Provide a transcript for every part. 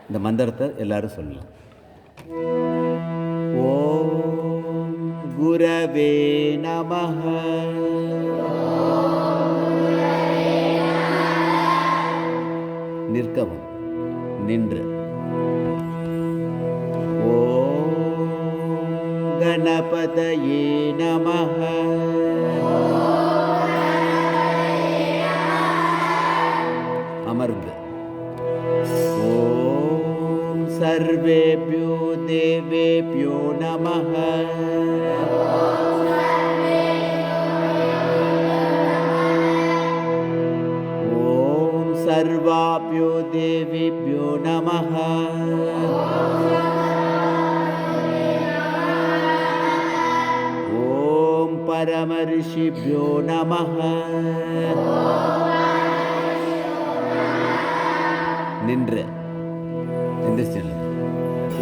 இந்த மந்திரத்தை எல்லாரும் சொல்லலாம். ஓம் குரவே நமஹ. நிற்கவும், நின்று. ஓம் கணபதயே நமஹ. அமர்ந்து. ஓம் சர்வேப்யோ தேவேப்யோ நமஹ. ஓம் சர்வாப்யோ தேவேப்யோ நமஹ. ஓம் பரமரிஷிப்யோ நமஹ. நின்று செல்லுங்க.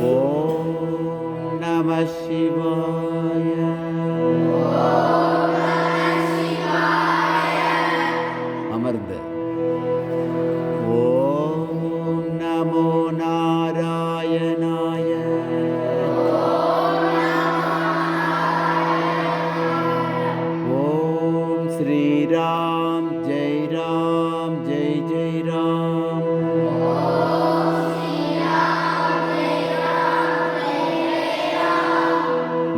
ஓம் நம சிவாய. அமர்ந்து. ஓம் நமோ நாராயணாய. ஓம் ஸ்ரீராம் ஜெய் ராம் ஜெய் ஜெய் ராம்.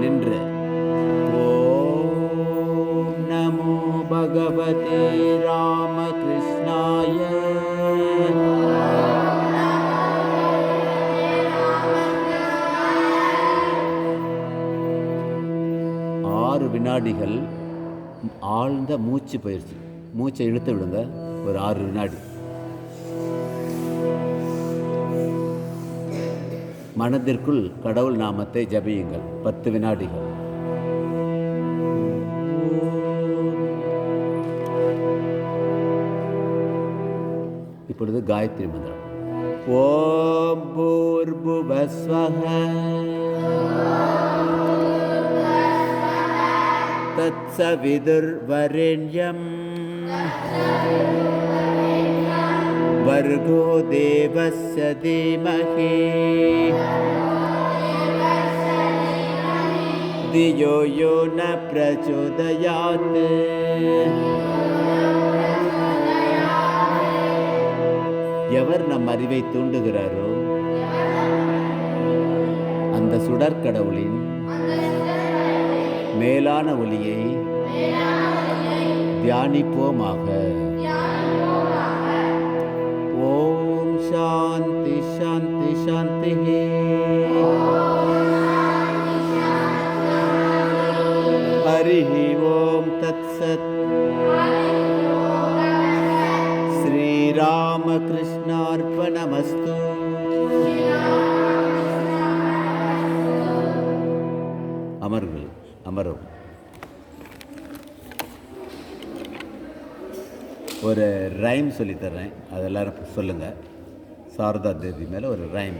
நின்று. ஓம் நமோ பகவதே ராமகிருஷ்ணாய. ஆறு வினாடிகள் ஆழ்ந்த மூச்சு பயிற்சி. மூச்சை இழுத்து விடுங்க ஒரு 6 வினாடி. மனதிற்குள் கடவுள் நாமத்தை ஜபியுங்கள் 10 வினாடிகள். இப்பொழுது காயத்ரி மந்திரம். ஓம் பூர்புவஸ்வஹ தத்சவிதுர்வரெண்யம் வர்கோ தேவஸ்ய தீமஹி தியோ யோ ந பிரச்சோதயாத். எவர் நம் அறிவை தூண்டுகிறாரோ அந்த சுடற்கடவுளின் மேலான ஒளியை தியானிப்போமாக. ஓம் சாந்தி சாந்தி சாந்தி. ஹரி ஓம் தத்சத். ஸ்ரீராமகிருஷ்ணார்ப்பணமஸ்து. அமர்கள் அமரும். ஒரு ரைம் சொல்லித்தர்றேன், அது எல்லாரும் சொல்லுங்கள். சாரதா தேவி மேலே ஒரு ரைம்.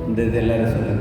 இந்த இது எல்லாரும் சொல்லுங்கள்.